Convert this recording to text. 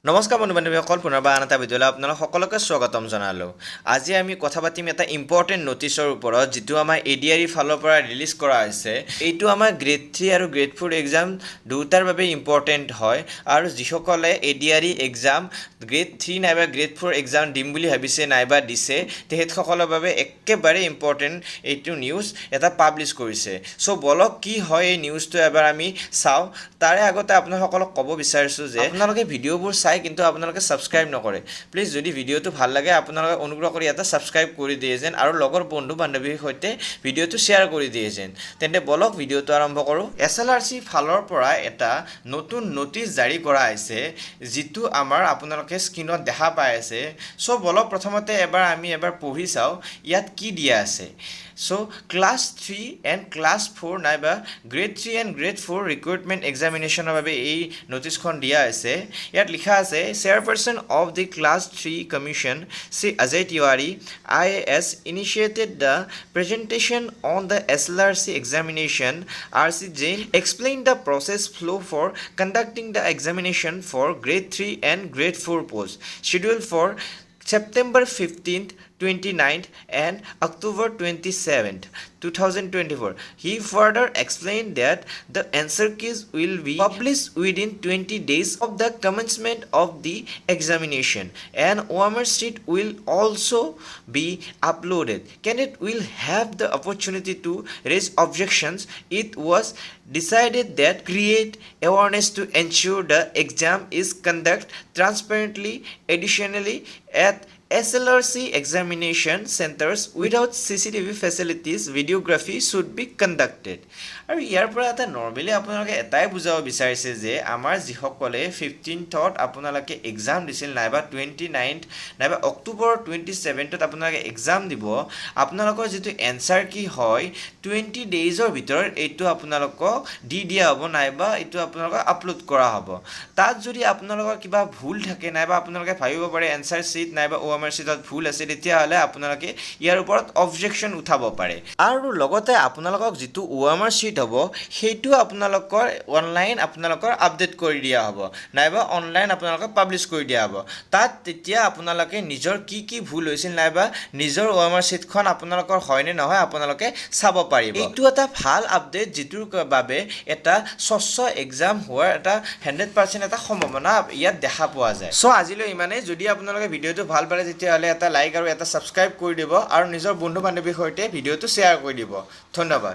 নমস্কাৰ বন্ধু বান্ধৱীসকল পুনৰবাৰ আন এটা ভিডিঅ'লৈ আপোনালোক সকলোকে স্বাগতম জনালোঁ। আজি আমি কথা পাতিম এটা ইম্পৰ্টেণ্ট ন'টিছৰ ওপৰত যিটো আমাৰ ADRE ফালৰ পৰা ৰিলিজ কৰা হৈছে। এইটো আমাৰ গ্ৰেড 3 আৰু গ্ৰেড 4 এক্সাম দুটাৰ বাবে ইম্পৰ্টেণ্ট হয় আৰু যিসকলে ADRE এক্সাম গ্ৰেড 3 নাইবা গ্ৰেড 4 এক্সাম দিম বুলি ভাবিছে নাইবা দিছে তেখেতসকলৰ বাবে একেবাৰে ইম্পৰ্টেণ্ট এইটো নিউজ এটা পাব্লিছ কৰিছে। চ' বলক কি হয় এই নিউজটো এবাৰ আমি চাওঁ। তাৰে আগতে আপোনালোকক ক'ব বিচাৰিছোঁ যে আপোনালোকে ভিডিঅ'বোৰ কিন্তু আপোনালোকে সাবস্ক্ৰাইব নকৰে। প্লিজ যদি ভিডিঅ'টো ভাল লাগে আপোনালোকে অনুগ্ৰহ কৰি এটা সাবস্ক্ৰাইব কৰি দিয়ে যেন আৰু লগৰ বন্ধু বান্ধৱীৰ সৈতে ভিডিঅ'টো শ্বেয়াৰ কৰি দিয়ে যেন। তেন্তে বলক ভিডিঅ'টো আৰম্ভ কৰোঁ। SLRC ফালৰ পৰা এটা নতুন ন'টিছ জাৰি কৰা হৈছে যিটো আমাৰ আপোনালোকে স্ক্ৰীনত দেখা পাই আছে। চ' বলক প্ৰথমতে আমি এবাৰ পঢ়ি চাওঁ ইয়াত কি দিয়া আছে। So, Class 3 and Class 4 নাইবা Grade 3 and Grade 4 Recruitment Examination বাবে এই নোটিছখন দিয়া আছে। ইয়াত লিখা আছে Chairperson of the Class 3 Commission, Sri Ajay Tiwari, IAS, initiated the presentation on the SLRC examination. RC Jain explained the process flow for conducting the examination for Grade 3 and Grade 4 posts, scheduled for September 15th, 29th and October 27th, 2024. He further explained that the answer keys will be published within 20 days of the commencement of the examination and OMR sheet will also be uploaded. Candidate will have the opportunity to raise objections. It was decided that create awareness to ensure the exam is conducted transparently. Additionally, at SLRC examination centers without CCTV facilities, videography should be conducted. আৰু ইয়াৰ পৰা এটা normally আপোনালোকে এটাই বুজাব বিচাৰিছে যে আমাৰ যিসকলে 15th আপোনালোকে এক্সাম দিছিল নাইবা 29th নাইবা অক্টোবৰ 27th আপোনালোকে এক্সাম দিব, আপোনালোকৰ যিটো এনসাৰ কি হয় 20 ডেইজৰ ভিতৰত এইটো আপোনালোকক দি দিয়া হ'ব নাইবা এইটো আপোনালোকক আপলোড কৰা হ'ব। তাত যদি আপোনালোকৰ কিবা ভুল থাকে নাইবা আপোনালোকে ভাবিব পাৰে এনসাৰ শীট নাইবা OMR শীটত ভুল আছে তেতিয়াহ'লে আপোনালোকে ইয়াৰ ওপৰত অবজেকশ্যন উঠাব পাৰে। আৰু লগতে আপোনালোকক যিটো OMR শীট হ'ব সেইটো আপোনালোকৰ অনলাইন আপোনালোকৰ আপডেট কৰি দিয়া হ'ব নাইবা অনলাইন আপোনালোকক পাব্লিছ কৰি দিয়া হ'ব। তাত তেতিয়া আপোনালোকে নিজৰ কি ভুল হৈছিল নাইবা নিজৰ OMR শীটখন আপোনালোকৰ হয়নে নহয় আপোনালোকে চাব পাৰিব। এইটো এটা ভাল আপডেট যিটোৰ বাবে এটা স্বচ্ছ এক্সাম হোৱাৰ এটা 100% এটা সম্ভাৱনা ইয়াত দেখা পোৱা যায়। চ' আজিলৈ ইমানেই। যদি আপোনালোকে ভিডিঅ'টো ভাল পালে তেতিয়াহ'লে এটা লাইক আৰু এটা সাবস্ক্ৰাইব কৰি দিব আৰু নিজৰ বন্ধু বান্ধৱীৰ সৈতে ভিডিঅ'টো শ্বেয়াৰ কৰি দিব। ধন্যবাদ।